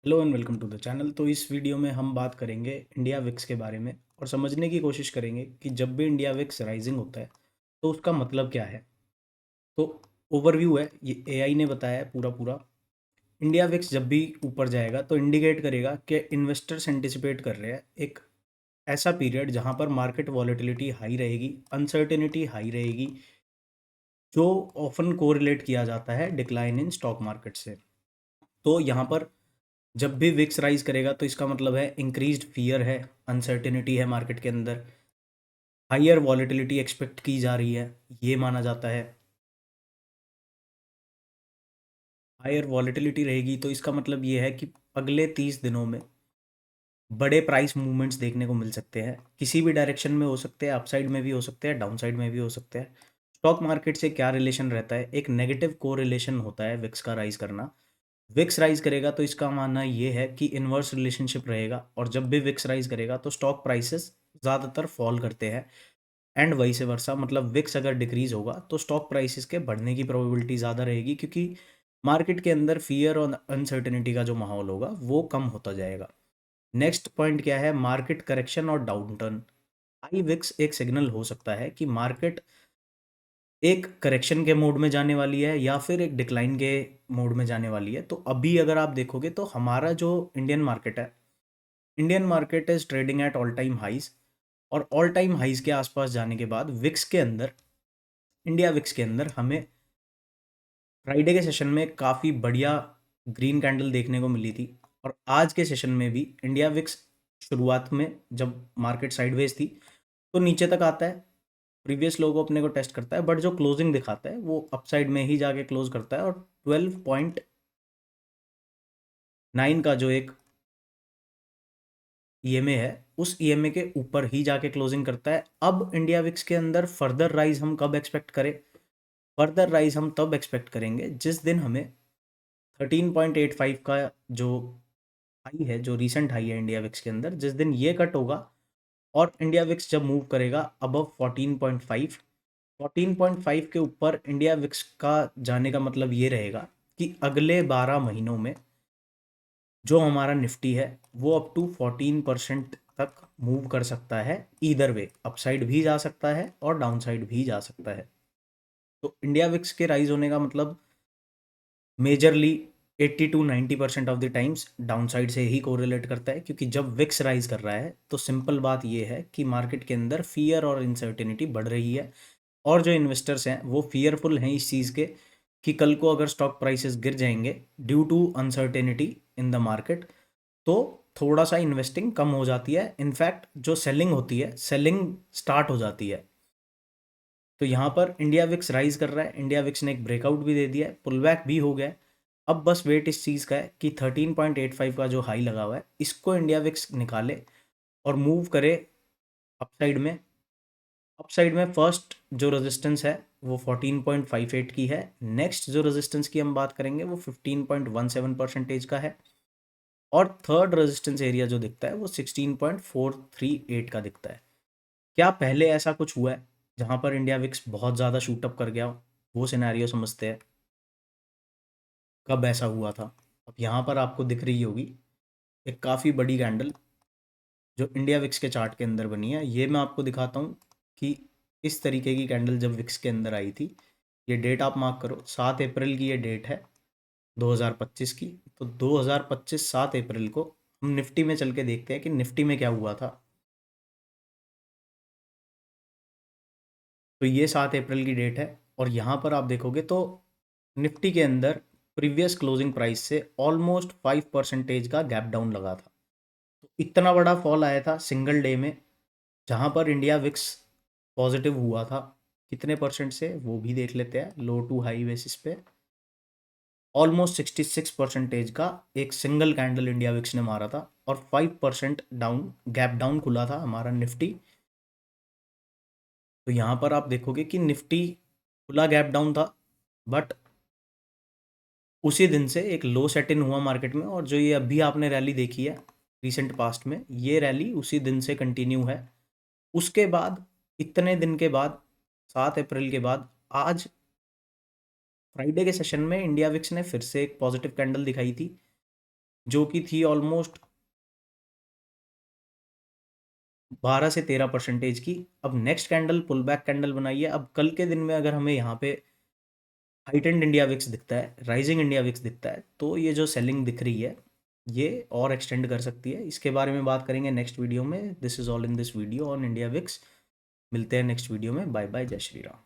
Hello and welcome to the channel. तो इस video में हम बात करेंगे इंडिया विक्स के बारे में और समझने की कोशिश करेंगे कि जब भी इंडिया विक्स राइजिंग होता है तो उसका मतलब क्या है। तो ओवरव्यू है, ये एआई ने बताया है पूरा पूरा। इंडिया विक्स जब भी ऊपर जाएगा तो इंडिकेट करेगा कि इन्वेस्टर्स एंटिसिपेट कर रहे हैं एक ऐसा पीरियड जहां पर मार्केट वॉलेटिलिटी हाई रहेगी, अनसर्टेनिटी हाई रहेगी, जो ऑफन कोरिलेट किया जाता है डिक्लाइन इन स्टॉक मार्केट से। तो यहाँ पर जब भी विक्स राइज करेगा तो इसका मतलब है इंक्रीज्ड फियर है, अनसर्टेनिटी है मार्केट के अंदर, हाइयर वॉलेटिलिटी एक्सपेक्ट की जा रही है, ये माना जाता है। हायर वॉलेटिलिटी रहेगी तो इसका मतलब ये है कि अगले 30 दिनों में बड़े प्राइस मूवमेंट्स देखने को मिल सकते हैं, किसी भी डायरेक्शन में हो सकते हैं, अपसाइड में भी हो सकते हैं, डाउन साइड में भी हो सकते हैं। स्टॉक मार्केट से क्या रिलेशन रहता है, एक नेगेटिव को रिलेशन होता है विक्स का राइज करना। विक्स राइज करेगा तो इसका मानना ये है कि इन्वर्स रिलेशनशिप रहेगा, और जब भी विक्स राइज करेगा तो स्टॉक प्राइसेस ज़्यादातर फॉल करते हैं। एंड वही से वर्सा, मतलब विक्स अगर डिक्रीज होगा तो स्टॉक प्राइसेस के बढ़ने की प्रोबेबिलिटी ज़्यादा रहेगी, क्योंकि मार्केट के अंदर फियर और अनसर्टेनिटी का जो माहौल होगा वो कम होता जाएगा। नेक्स्ट पॉइंट क्या है, मार्केट करेक्शन और डाउन टर्न। हाई विक्स एक सिग्नल हो सकता है कि मार्केट एक करेक्शन के मोड में जाने वाली है या फिर एक डिक्लाइन के मोड में जाने वाली है। तो अभी अगर आप देखोगे तो हमारा जो इंडियन मार्केट है, Indian market is trading at all time highs, और ऑल टाइम हाइज के आसपास जाने के बाद विक्स के अंदर, इंडिया विक्स के अंदर हमें फ्राइडे के सेशन में काफ़ी बढ़िया ग्रीन कैंडल देखने को मिली थी। और आज के सेशन में भी इंडिया विक्स शुरुआत में जब मार्केट साइडवेज थी तो नीचे तक आता है, प्रीवियस लो को अपने को टेस्ट करता है, बट जो क्लोजिंग दिखाता है वो अपसाइड में ही जाके क्लोज करता है, और 12.9 का जो एक ईएमए है उस ईएमए के ऊपर ही जाके क्लोजिंग करता है। अब इंडिया विक्स के अंदर फर्दर राइज हम कब एक्सपेक्ट करें? फर्दर राइज हम तब एक्सपेक्ट करेंगे जिस दिन हमें 13.85 का जो हाई है, जो रीसेंट हाई है इंडिया विक्स के अंदर, जिस दिन ये कट होगा और इंडिया विक्स जब मूव करेगा अबव 14.5, 14.5 के ऊपर इंडिया विक्स का जाने का मतलब ये रहेगा कि अगले 12 महीनों में जो हमारा निफ्टी है वो अप टू 14% तक मूव कर सकता है। ईदर वे अपसाइड भी जा सकता है और डाउन साइड भी जा सकता है। तो इंडिया विक्स के राइज होने का मतलब majorly 80 to 90% of the times down side से ही कोरिलेट करता है, क्योंकि जब विक्स राइज कर रहा है तो सिंपल बात ये है कि मार्केट के अंदर फियर और इनसर्टेनिटी बढ़ रही है, और जो इन्वेस्टर्स हैं वो फियरफुल हैं इस चीज़ के कि कल को अगर स्टॉक प्राइसेस गिर जाएंगे due to uncertainty in the market, तो थोड़ा सा इन्वेस्टिंग कम हो जाती है। इनफैक्ट जो सेलिंग होती है, सेलिंग स्टार्ट हो जाती है। तो यहाँ पर इंडिया विक्स राइज कर रहा है, इंडिया विक्स ने एक ब्रेकआउट भी दे दिया है, पुल बैक भी हो गया है। अब बस वेट इस चीज़ का है कि 13.85 का जो हाई लगा हुआ है इसको इंडिया विक्स निकाले और मूव करे अपसाइड में। अपसाइड में फर्स्ट जो रेजिस्टेंस है वो 14.58 की है। नेक्स्ट जो रेजिस्टेंस की हम बात करेंगे वो 15.17% का है। और थर्ड रेजिस्टेंस एरिया जो दिखता है वो 16.438 का दिखता है। क्या पहले ऐसा कुछ हुआ है जहां पर इंडिया विक्स बहुत ज़्यादा शूटअप कर गया हो? वो सिनेरियो समझते हैं, कब ऐसा हुआ था। अब यहाँ पर आपको दिख रही होगी एक काफ़ी बड़ी कैंडल जो इंडिया विक्स के चार्ट के अंदर बनी है। ये मैं आपको दिखाता हूँ कि इस तरीके की कैंडल जब विक्स के अंदर आई थी, ये डेट आप मार्क करो, 7 अप्रैल की ये डेट है 2025 की। तो 2025 7 अप्रैल को हम निफ्टी में चल के देखते हैं कि निफ्टी में क्या हुआ था। तो ये 7 अप्रैल की डेट है, और यहाँ पर आप देखोगे तो निफ्टी के अंदर प्रीवियस क्लोजिंग प्राइस से ऑलमोस्ट 5% का गैप डाउन लगा था। तो इतना बड़ा फॉल आया था सिंगल डे में, जहाँ पर इंडिया विक्स पॉजिटिव हुआ था। कितने परसेंट से वो भी देख लेते हैं, लो टू हाई बेसिस पे ऑलमोस्ट 66% का एक सिंगल कैंडल इंडिया विक्स ने मारा था, और 5% डाउन गैप डाउन खुला था हमारा निफ्टी। तो यहाँ पर आप देखोगे कि निफ्टी खुला गैप डाउन था, बट उसी दिन से एक लो सेट इन हुआ मार्केट में, और जो ये अभी आपने रैली देखी है रिसेंट पास्ट में, ये रैली उसी दिन से कंटिन्यू है। उसके बाद इतने दिन के बाद 7 अप्रैल के बाद आज फ्राइडे के सेशन में इंडिया विक्स ने फिर से एक पॉजिटिव कैंडल दिखाई थी, जो कि थी ऑलमोस्ट 12 से 13% की। अब next candle pull back candle बनाई है। अब कल के दिन में अगर हमें यहाँ पे हाइटेंड इंडिया विक्स दिखता है, राइजिंग इंडिया विक्स दिखता है, तो ये जो सेलिंग दिख रही है ये और एक्सटेंड कर सकती है। इसके बारे में बात करेंगे नेक्स्ट वीडियो में। This is all in this video on India VIX. मिलते हैं नेक्स्ट वीडियो में। बाय बाय, जय श्री राम।